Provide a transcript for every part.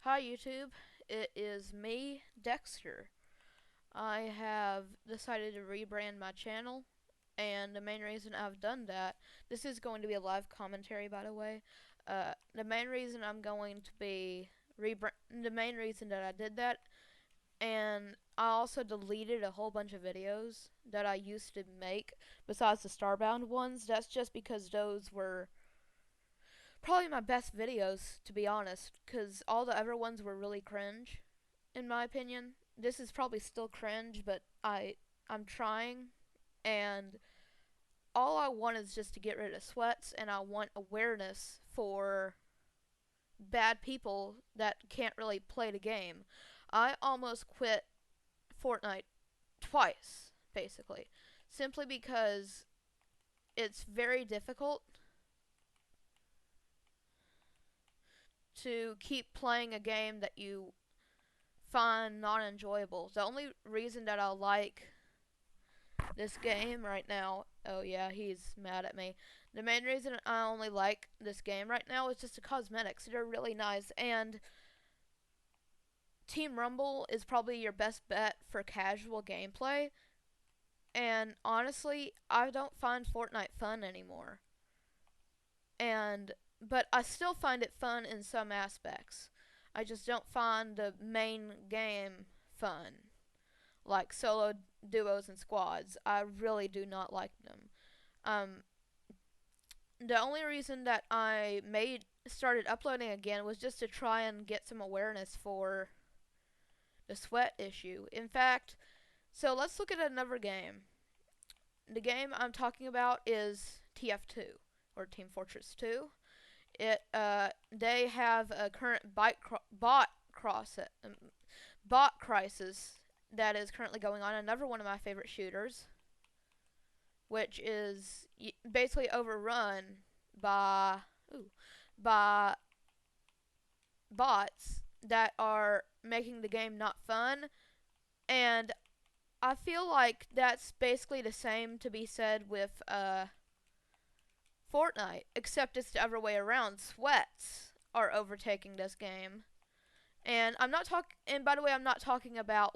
Hi YouTube, it is me, Dexter. I have decided to rebrand my channel, and the main reason I've done that, this is going to be a live commentary by the way. The main reason I'm going to be the main reason that I did that, and I also deleted a whole bunch of videos that I used to make besides the Starbound ones. That's just because those were probably my best videos, to be honest, because all the other ones were really cringe, in my opinion. This is probably still cringe, but I'm trying, and all I want is just to get rid of sweats, and I want awareness for bad people that can't really play the game. I almost quit Fortnite twice, basically, simply because it's very difficult to keep playing a game that you find not enjoyable. The only reason that I like this game right now, oh yeah, he's mad at me. The main reason I only like this game right now is just the cosmetics. They're really nice, and Team Rumble is probably your best bet for casual gameplay. And honestly, I don't find Fortnite fun anymore. And but I still find it fun in some aspects. I just don't find the main game fun, like solo duos and squads. I really do not like them. Um, the only reason that I made started uploading again was just to try and get some awareness for the sweat issue. In fact, so let's look at another game. The game I'm talking about is TF2 or Team Fortress 2. They have a current bot crisis that is currently going on. Another one of my favorite shooters, which is basically overrun by by bots that are making the game not fun. And I feel like that's basically the same to be said with Fortnite, except it's the other way around. Sweats are overtaking this game. And I'm not talking. And by the way, I'm not talking about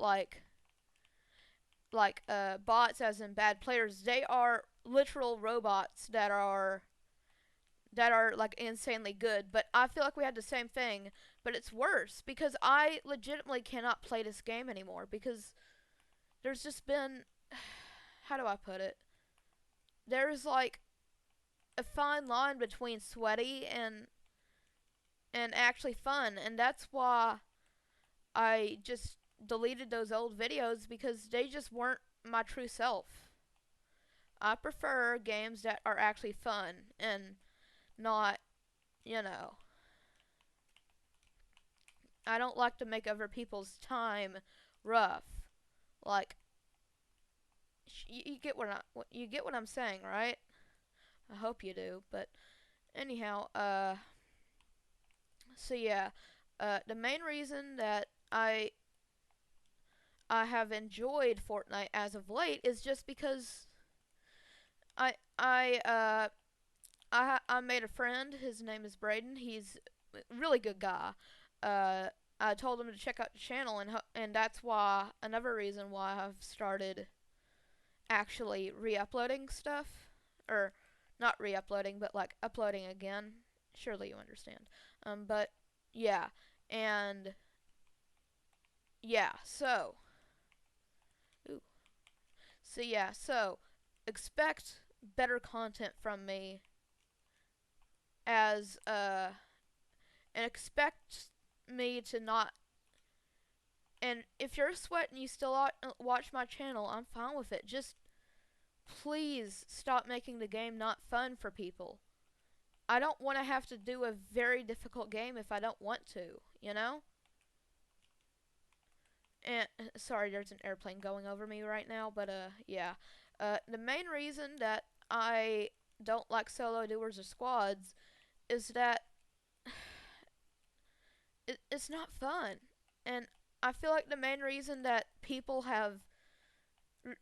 bots as in bad players. They are literal robots that are like insanely good. But I feel like we had the same thing, but it's worse because I legitimately cannot play this game anymore because there's just been, how do I put it? There's like a fine line between sweaty and actually fun, and that's why I just deleted those old videos because they just weren't my true self. I prefer games that are actually fun and not, you know, I don't like to make other people's time rough. Like you get what I'm saying, right? I hope you do. But anyhow, so yeah, the main reason that I have enjoyed Fortnite as of late is just because I I uh I made a friend. His name is Braden. He's a really good guy. Uh, I told him to check out the channel, and that's why another reason why I've started actually re-uploading stuff, or not re-uploading, but like uploading again. Surely you understand. But yeah, and yeah, ooh, so expect better content from me as and expect me to not. And if you're sweating, you still watch my channel. I'm fine with it. Just please stop making the game not fun for people. I don't want to have to do a very difficult game if I don't want to, you know? And sorry, there's an airplane going over me right now, but yeah. The main reason that I don't like solo doers or squads is that it's not fun. And I feel like the main reason that people have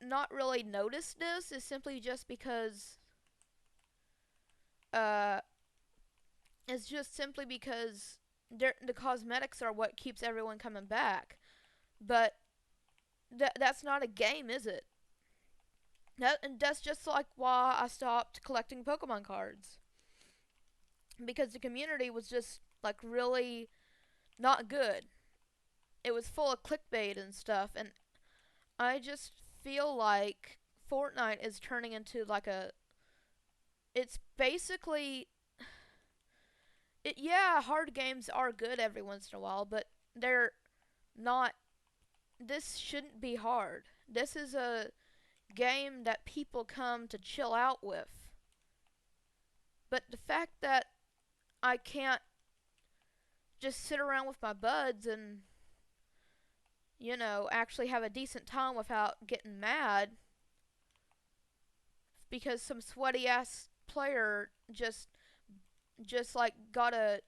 not really noticed this is simply just because uh it's just simply because the cosmetics are what keeps everyone coming back. But that's not a game, is it? And that's just like why I stopped collecting Pokemon cards, because the community was just like really not good. It was full of clickbait and stuff, and I just feel like Fortnite is turning into like a. It's basically. Yeah, hard games are good every once in a while, but they're not. This shouldn't be hard. This is a game that people come to chill out with. But the fact that I can't just sit around with my buds and, actually have a decent time without getting mad because some sweaty ass player just like got a.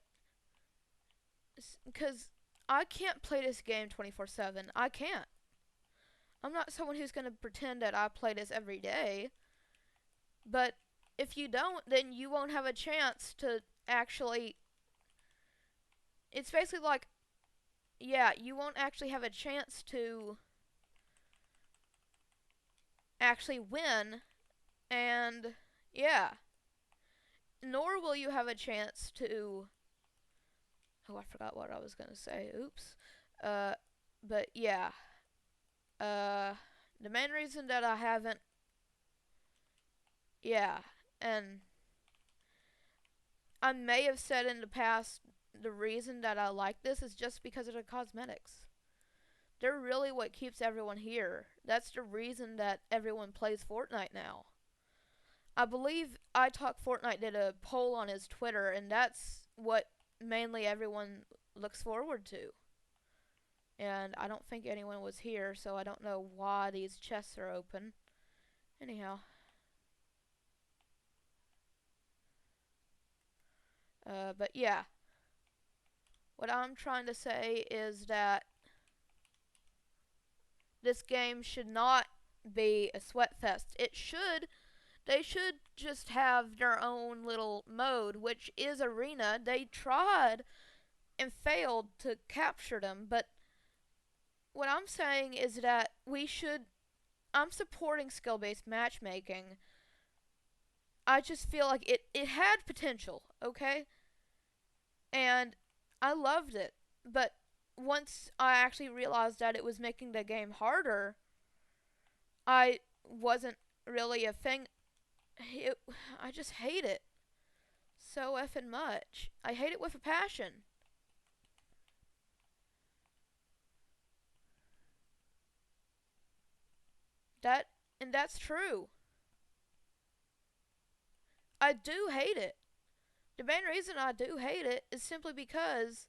Because I can't play this game 24/7. I can't. I'm not someone who's going to pretend that I play this every day. But if you don't, then you won't have a chance to actually. It's basically like, yeah, you won't actually have a chance to actually win, and yeah, nor will you have a chance to. Oh, I forgot what I was gonna say. Oops. Uh, but yeah. Uh, the main reason that I haven't. Yeah, and I may have said in the past the reason that I like this is just because of the cosmetics. They're really what keeps everyone here. That's the reason that everyone plays Fortnite now. I believe I Talk Fortnite did a poll on his Twitter, and that's what mainly everyone looks forward to. And I don't think anyone was here, so I don't know why these chests are open. Anyhow, but yeah, what I'm trying to say is that this game should not be a sweat fest. They should just have their own little mode, which is arena. They tried and failed to capture them, but what I'm saying is that we should. I'm supporting skill based matchmaking. I just feel like it had potential, okay? And I loved it. But once I actually realized that it was making the game harder, I wasn't really a thing. It, I just hate it so effing much. I hate it with a passion. That and that's true. I do hate it. The main reason I do hate it is simply because,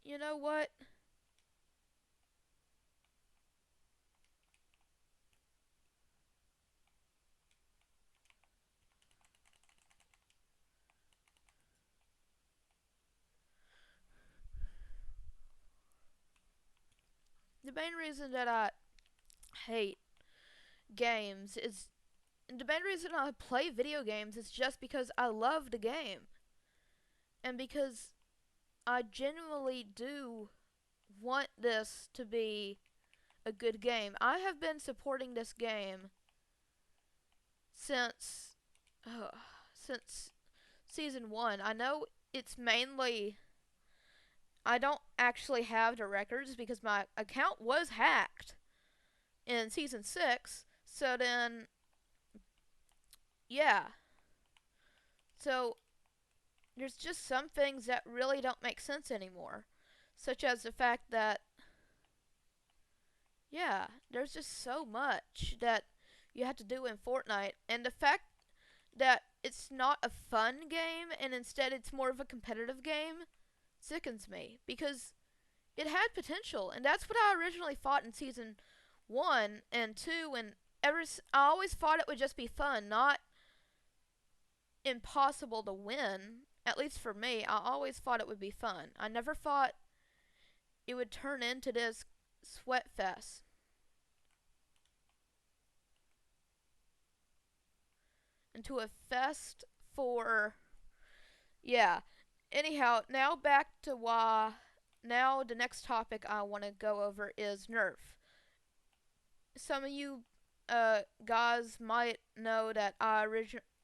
you know what? The main reason that I hate games is the main reason I play video games is just because I love the game and because I genuinely do want this to be a good game. I have been supporting this game since uh, since season 1. I know it's mainly I don't actually have the records because my account was hacked in season 6. So then yeah. So there's just some things that really don't make sense anymore, such as the fact that yeah, there's just so much that you have to do in Fortnite, and the fact that it's not a fun game and instead it's more of a competitive game sickens me because it had potential, and that's what I originally thought in season 1 and 2, and I always thought it would just be fun, not impossible to win. At least for me, I always thought it would be fun. I never thought it would turn into this sweat fest. Into a fest for. Yeah. Anyhow, now back to why. Now the next topic I want to go over is Nerf. Some of you guys might know that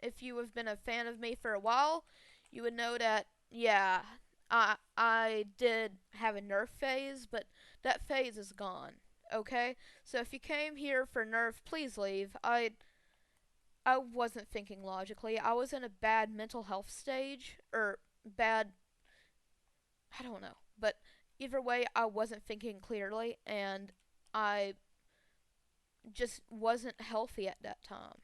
if you have been a fan of me for a while, you would know that yeah, I did have a Nerf phase, but that phase is gone. Okay, so if you came here for Nerf, please leave. I wasn't thinking logically. I was in a bad mental health stage or bad. I don't know, but either way, I wasn't thinking clearly, and I just wasn't healthy at that time.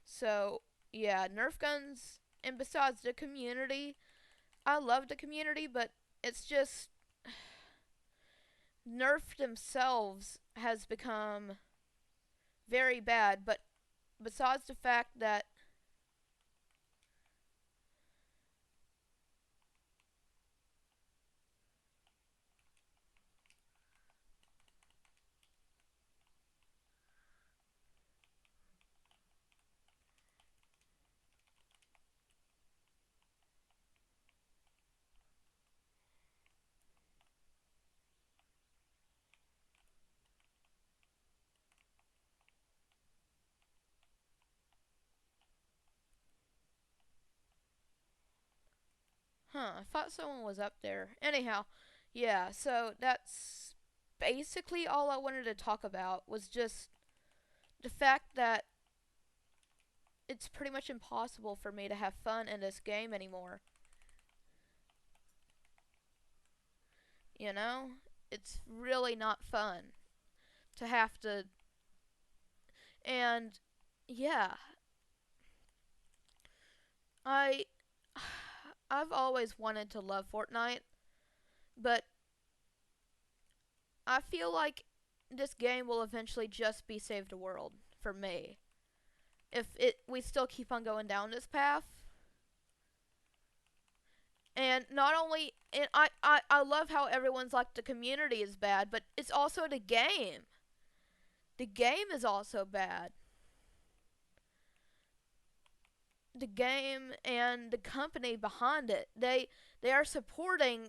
So, yeah, Nerf guns, and besides the community, I love the community, but it's just Nerf themselves has become very bad. But besides the fact that, I thought someone was up there. Anyhow, yeah, so that's basically all I wanted to talk about was just the fact that it's pretty much impossible for me to have fun in this game anymore. You know? It's really not fun to have to. And yeah, I. I've always wanted to love Fortnite, but I feel like this game will eventually just be Save the World for me. If we still keep on going down this path. And not only, and I love how everyone's like the community is bad, but it's also the game. The game is also bad. The game and the company behind it, they are supporting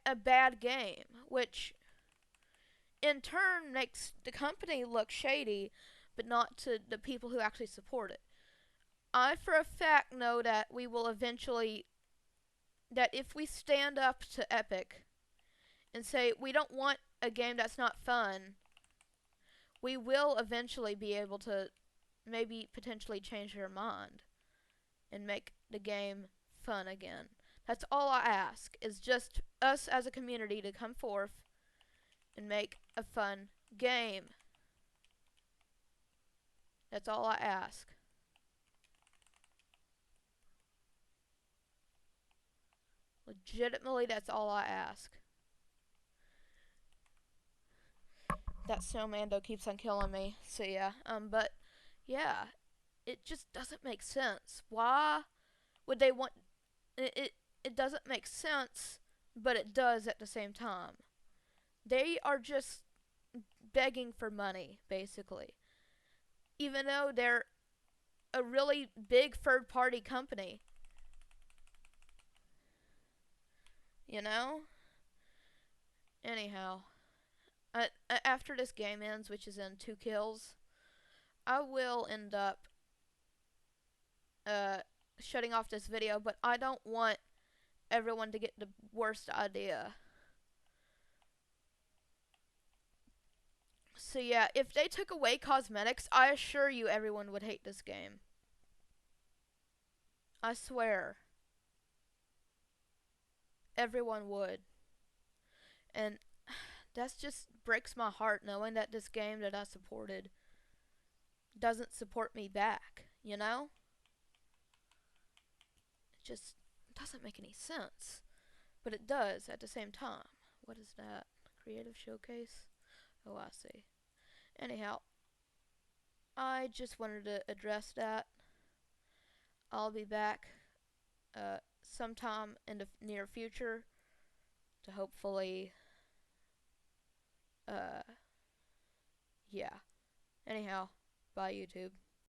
a bad game, which in turn makes the company look shady, but not to the people who actually support it. I for a fact know that we will eventually, that if we stand up to Epic and say we don't want a game that's not fun, we will eventually be able to maybe potentially change their mind and make the game fun again. That's all I ask, is just us as a community to come forth and make a fun game. That's all I ask. Legitimately, that's all I ask. That snowman though keeps on killing me. So yeah, but yeah, it just doesn't make sense. Why would they want it doesn't make sense, but it does at the same time. They are just begging for money, basically. Even though they're a really big third party company, you know? Anyhow, after this game ends, which is in 2 kills, I will end up uh, shutting off this video, but I don't want everyone to get the worst idea. So yeah, if they took away cosmetics, I assure you everyone would hate this game. I swear. Everyone would. And that just breaks my heart knowing that this game that I supported doesn't support me back, you know? It just doesn't make any sense. But it does at the same time. What is that? Creative showcase? Oh, I see. Anyhow, I just wanted to address that. I'll be back sometime in the near future to hopefully, uh, yeah. Anyhow, bye YouTube.